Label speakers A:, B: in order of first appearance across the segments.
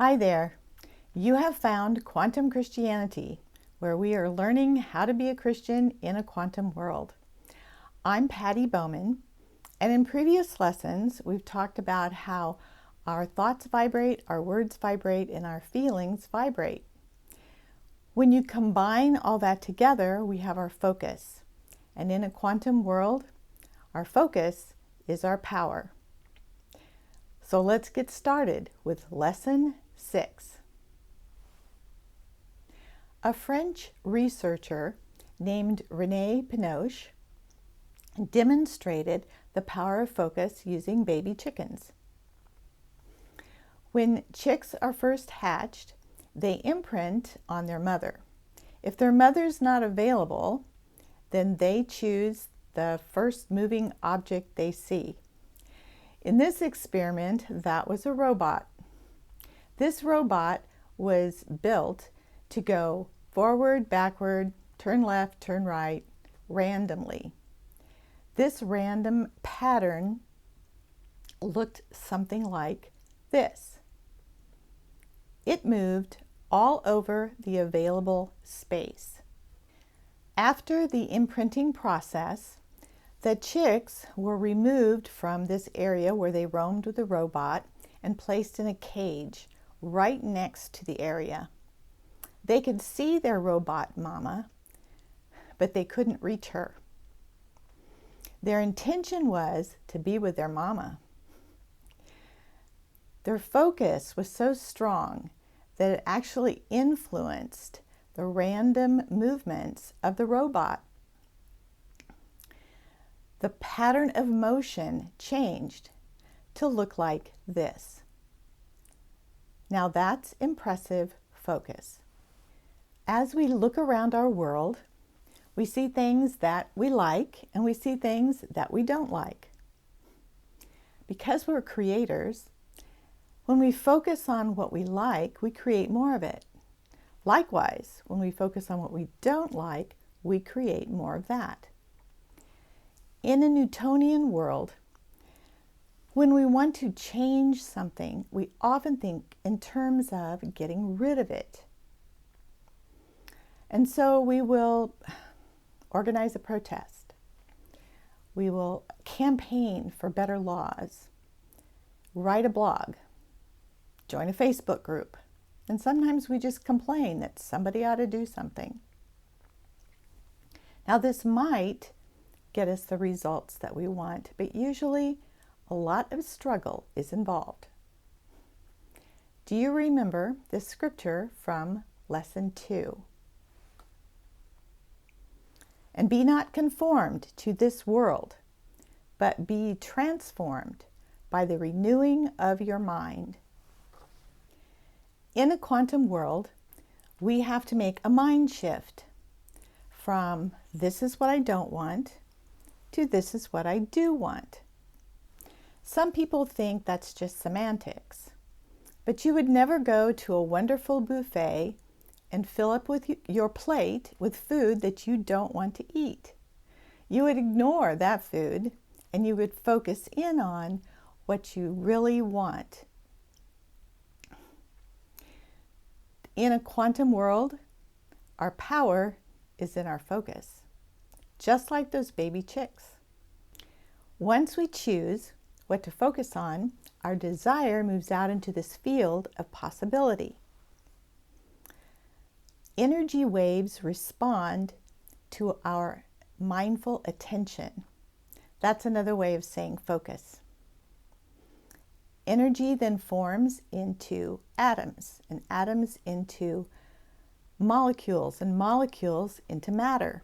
A: Hi there. You have found Quantum Christianity, where we are learning how to be a Christian in a quantum world. I'm Patty Bowman, and in previous lessons, we've talked about how our thoughts vibrate, our words vibrate, and our feelings vibrate. When you combine all that together, we have our focus. And in a quantum world, our focus is our power. So let's get started with Lesson 6. A French researcher named Rene Peoc'h demonstrated the power of focus using baby chickens. When chicks are first hatched, they imprint on their mother. If their mother's not available, then they choose the first moving object they see. In this experiment, that was a robot. This robot was built to go forward, backward, turn left, turn right, randomly. This random pattern looked something like this. It moved all over the available space. After the imprinting process, the chicks were removed from this area where they roamed with the robot and placed in a cage right next to the area. They could see their robot mama, but they couldn't reach her. Their intention was to be with their mama. Their focus was so strong that it actually influenced the random movements of the robot. The pattern of motion changed to look like this. Now that's impressive focus. As we look around our world, we see things that we like and we see things that we don't like. Because we're creators, when we focus on what we like, we create more of it. Likewise, when we focus on what we don't like, we create more of that. In a Newtonian world, when we want to change something, we often think in terms of getting rid of it. And so we will organize a protest. We will campaign for better laws, write a blog, join a Facebook group, and sometimes we just complain that somebody ought to do something. Now this might get us the results that we want, but usually a lot of struggle is involved. Do you remember the scripture from Lesson 2? And be not conformed to this world, but be transformed by the renewing of your mind. In a quantum world, we have to make a mind shift from this is what I don't want to this is what I do want. Some people think that's just semantics, but you would never go to a wonderful buffet and fill up with your plate with food that you don't want to eat. You would ignore that food and you would focus in on what you really want. In a quantum world, our power is in our focus, just like those baby chicks. Once we choose what to focus on, our desire moves out into this field of possibility. Energy waves respond to our mindful attention. That's another way of saying focus. Energy then forms into atoms, and atoms into molecules, and molecules into matter.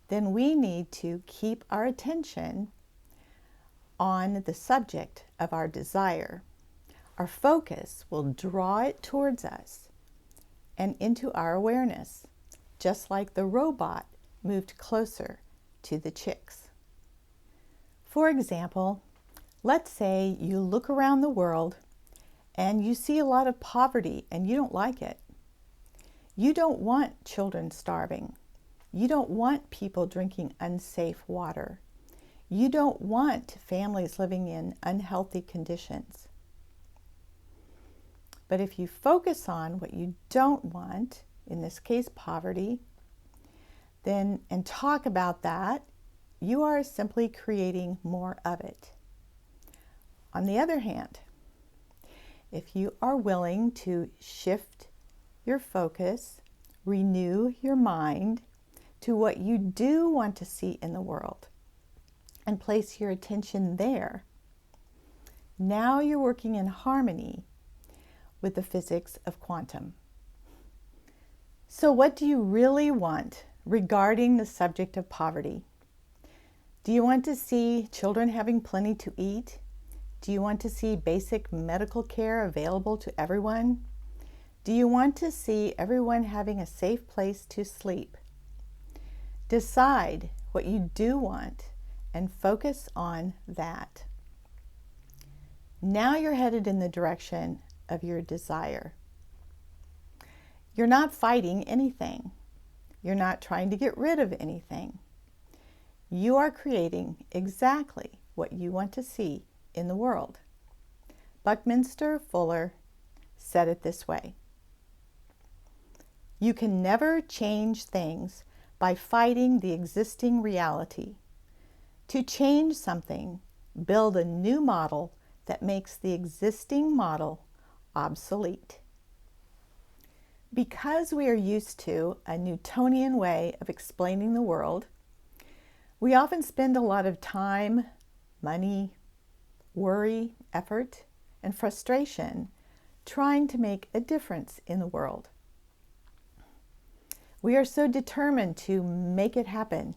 A: Then we need to keep our attention on the subject of our desire. Our focus will draw it towards us and into our awareness, just like the robot moved closer to the chicks. For example, let's say you look around the world and you see a lot of poverty and you don't like it. You don't want children starving. You don't want people drinking unsafe water. You don't want families living in unhealthy conditions. But if you focus on what you don't want, in this case poverty, then and talk about that, you are simply creating more of it. On the other hand, if you are willing to shift your focus, renew your mind to what you do want to see in the world, and place your attention there, now you're working in harmony with the physics of quantum. So what do you really want regarding the subject of poverty? Do you want to see children having plenty to eat? Do you want to see basic medical care available to everyone? Do you want to see everyone having a safe place to sleep? Decide what you do want and focus on that. Now you're headed in the direction of your desire. You're not fighting anything. You're not trying to get rid of anything. You are creating exactly what you want to see in the world. Buckminster Fuller said it this way: "You can never change things by fighting the existing reality. To change something, build a new model that makes the existing model obsolete." Because we are used to a Newtonian way of explaining the world, we often spend a lot of time, money, worry, effort, and frustration trying to make a difference in the world. We are so determined to make it happen.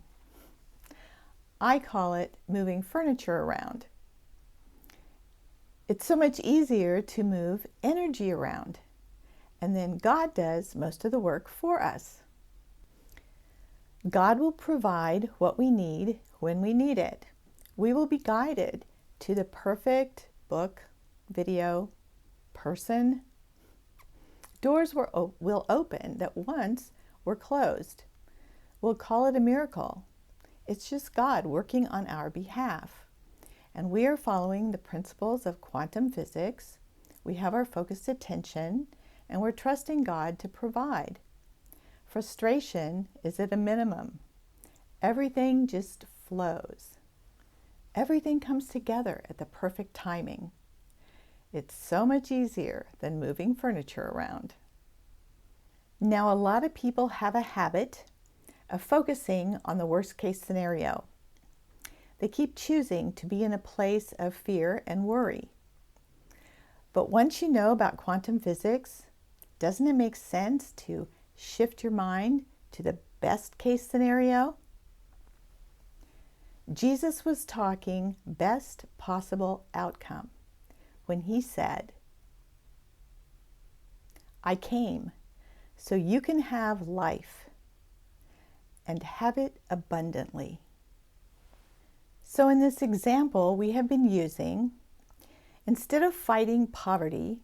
A: I call it moving furniture around. It's so much easier to move energy around, and then God does most of the work for us. God will provide what we need when we need it. We will be guided to the perfect book, video, person. Doors will open that once were closed. We'll call it a miracle. It's just God working on our behalf. And we are following the principles of quantum physics. We have our focused attention, and we're trusting God to provide. Frustration is at a minimum. Everything just flows. Everything comes together at the perfect timing. It's so much easier than moving furniture around. Now, a lot of people have a habit of focusing on the worst case scenario. They keep choosing to be in a place of fear and worry. But once you know about quantum physics, doesn't it make sense to shift your mind to the best case scenario? Jesus was talking best possible outcome when he said, "I came so you can have life and have it abundantly." So in this example we have been using, instead of fighting poverty,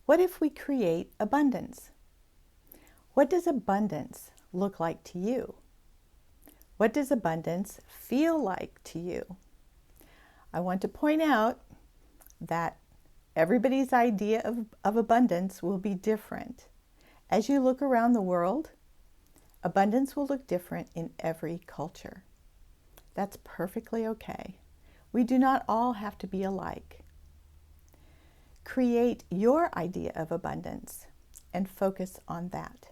A: what if we create abundance? What does abundance look like to you? What does abundance feel like to you? I want to point out that everybody's idea of abundance will be different. As you look around the world, abundance will look different in every culture. That's perfectly okay. We do not all have to be alike. Create your idea of abundance and focus on that.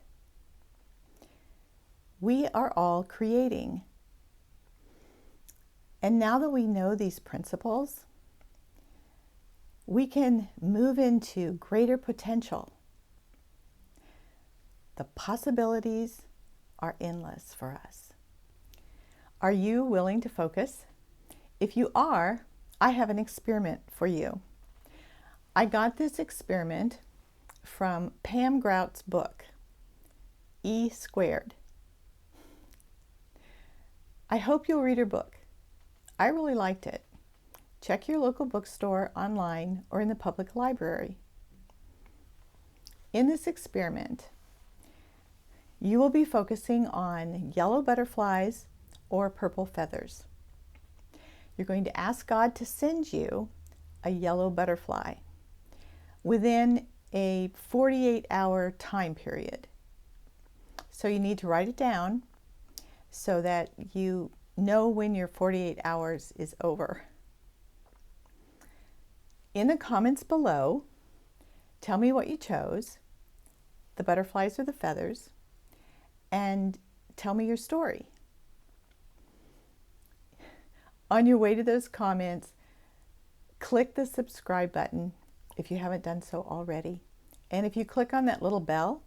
A: We are all creating. And now that we know these principles, we can move into greater potential. The possibilities are endless for us. Are you willing to focus? If you are, I have an experiment for you. I got this experiment from Pam Grout's book, E². I hope you'll read her book. I really liked it. Check your local bookstore, online, or in the public library. In this experiment, you will be focusing on yellow butterflies or purple feathers. You're going to ask God to send you a yellow butterfly. Within a 48-hour time period. So you need to write it down so that you know when your 48 hours is over. In the comments below, tell me what you chose, the butterflies or the feathers, and tell me your story. On your way to those comments, click the subscribe button if you haven't done so already. And if you click on that little bell,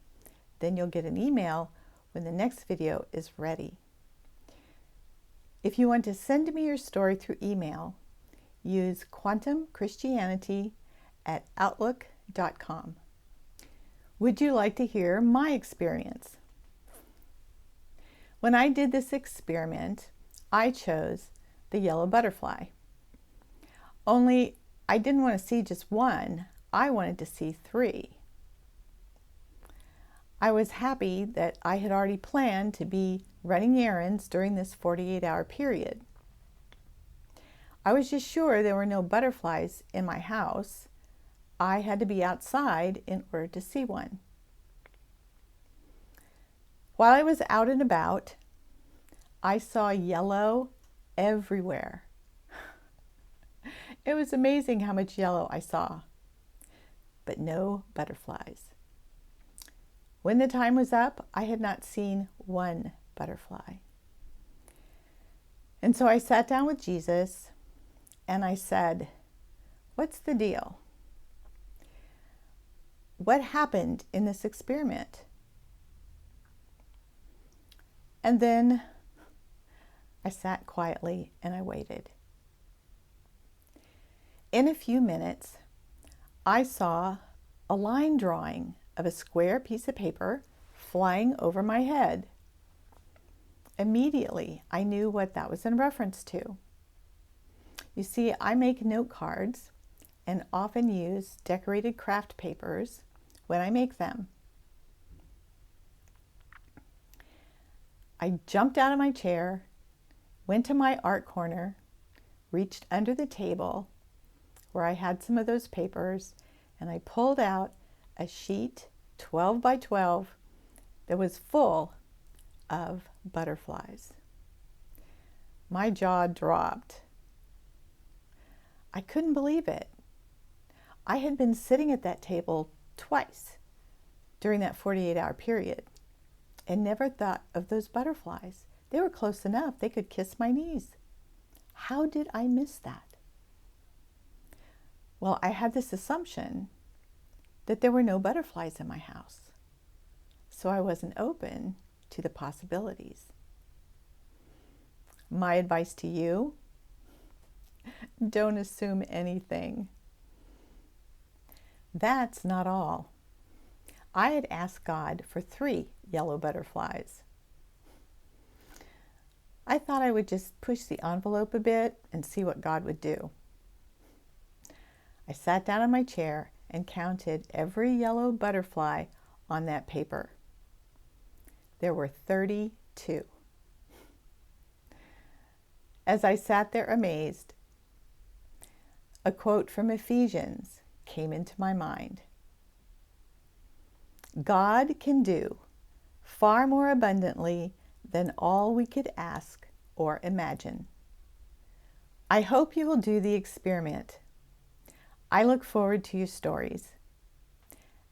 A: then you'll get an email when the next video is ready. If you want to send me your story through email, use quantumchristianity@outlook.com. Would you like to hear my experience? When I did this experiment, I chose the yellow butterfly. Only I didn't want to see just one, I wanted to see 3. I was happy that I had already planned to be running errands during this 48-hour period. I was just sure there were no butterflies in my house. I had to be outside in order to see one. While I was out and about, I saw yellow everywhere. It was amazing how much yellow I saw, but no butterflies. When the time was up, I had not seen one butterfly. And so I sat down with Jesus and I said, "What's the deal? What happened in this experiment?" And then I sat quietly and I waited. In a few minutes, I saw a line drawing of a square piece of paper flying over my head. Immediately, I knew what that was in reference to. You see, I make note cards and often use decorated craft papers when I make them. I jumped out of my chair, went to my art corner, reached under the table where I had some of those papers, and I pulled out a sheet 12 by 12 that was full of butterflies. My jaw dropped. I couldn't believe it. I had been sitting at that table twice during that 48-hour period and never thought of those butterflies. They were close enough, they could kiss my knees. How did I miss that? Well, I had this assumption that there were no butterflies in my house, so I wasn't open to the possibilities. My advice to you, don't assume anything. That's not all. I had asked God for 3 yellow butterflies. I thought I would just push the envelope a bit and see what God would do. I sat down in my chair and counted every yellow butterfly on that paper. There were 32. As I sat there amazed, a quote from Ephesians came into my mind. God can do far more abundantly than all we could ask or imagine. I hope you will do the experiment. I look forward to your stories.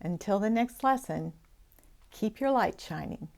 A: Until the next lesson, keep your light shining.